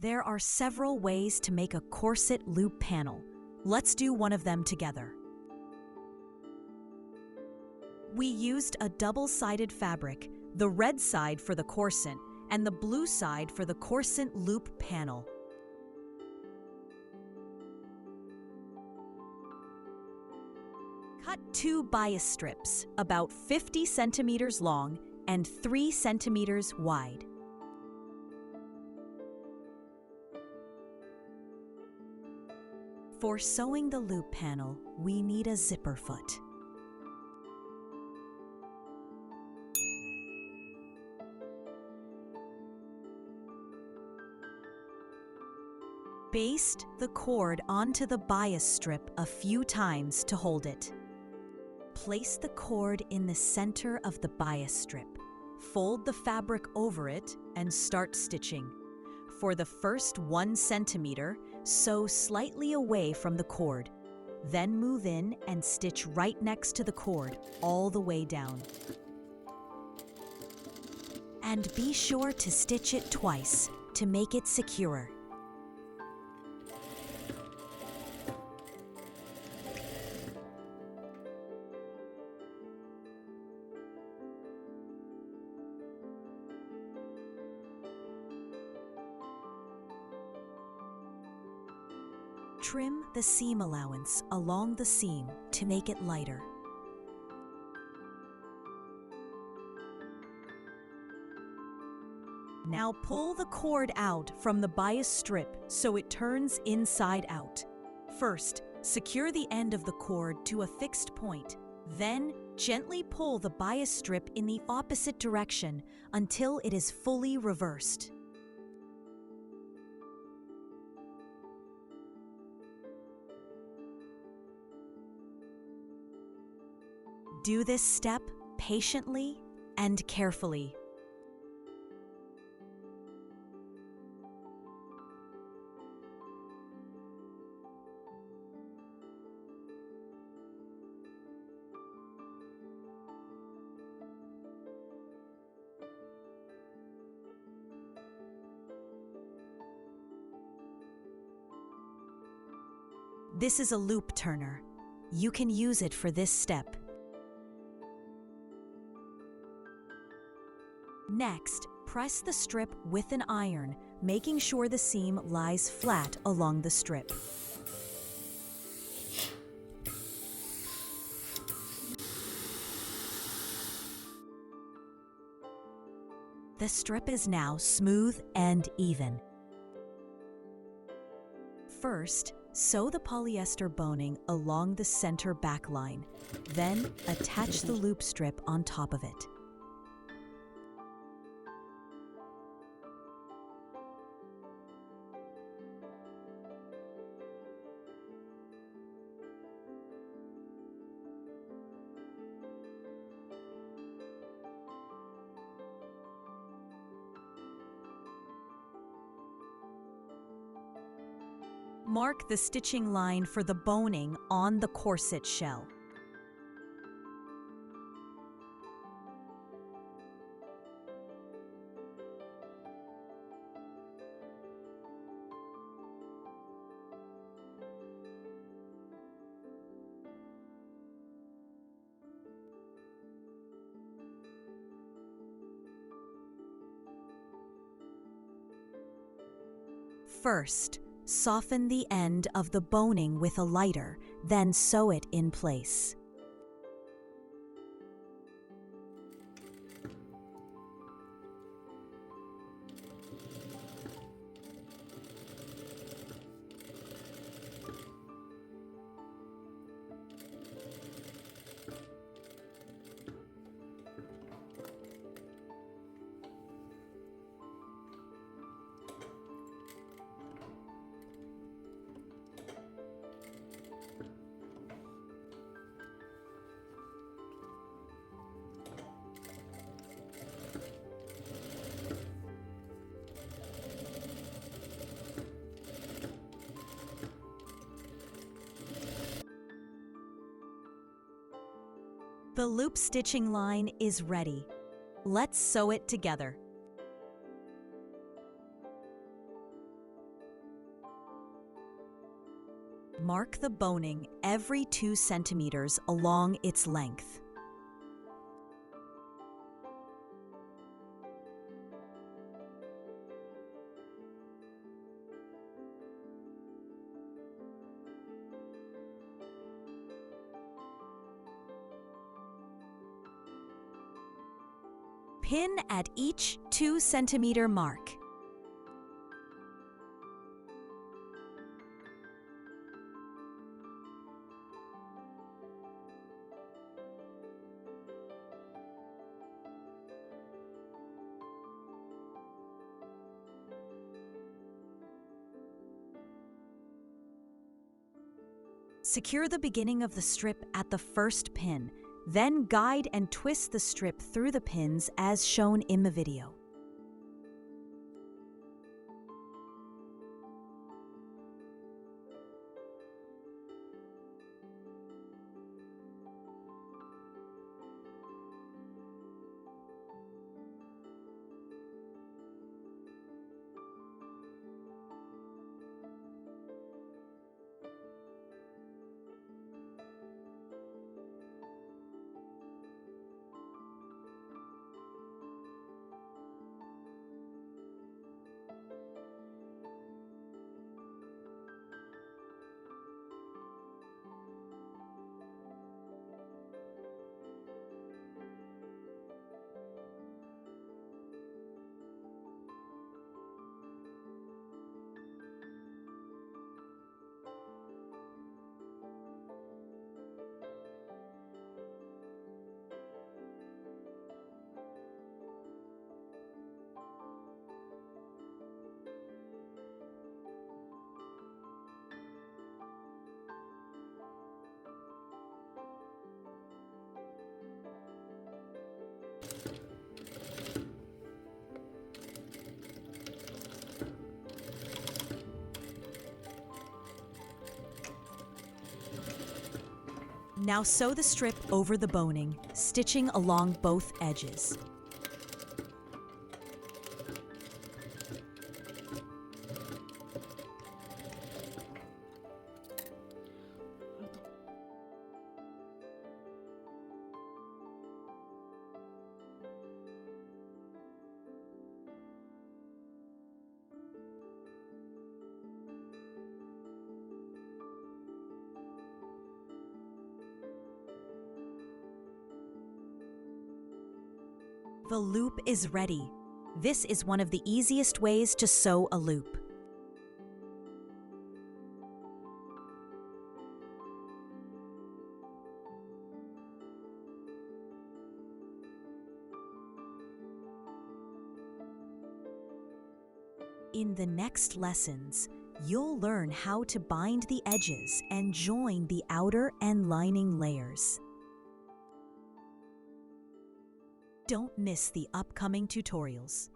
There are several ways to make a corset loop panel. Let's do one of them together. We used a double-sided fabric, the red side for the corset and the blue side for the corset loop panel. Cut 2 bias strips, about 50 centimeters long and 3 centimeters wide. For sewing the loop panel, we need a zipper foot. Baste the cord onto the bias strip a few times to hold it. Place the cord in the center of the bias strip. Fold the fabric over it and start stitching. For the first 1 centimeter, sew slightly away from the cord. Then move in and stitch right next to the cord all the way down. And be sure to stitch it twice to make it secure. Trim the seam allowance along the seam to make it lighter. Now pull the cord out from the bias strip so it turns inside out. First, secure the end of the cord to a fixed point. Then, gently pull the bias strip in the opposite direction until it is fully reversed. Do this step patiently and carefully. This is a loop turner. You can use it for this step. Next, press the strip with an iron, making sure the seam lies flat along the strip. The strip is now smooth and even. First, sew the polyester boning along the center back line. Then, attach the loop strip on top of it. Mark the stitching line for the boning on the corset shell. First, soften the end of the boning with a lighter, then sew it in place. The loop stitching line is ready. Let's sew it together. Mark the boning every 2 centimeters along its length. Pin at each 2 centimeter mark. Secure the beginning of the strip at the first pin, then guide and twist the strip through the pins as shown in the video. Now sew the strip over the boning, stitching along both edges. The loop is ready. This is one of the easiest ways to sew a loop. In the next lessons, you'll learn how to bind the edges and join the outer and lining layers. Don't miss the upcoming tutorials.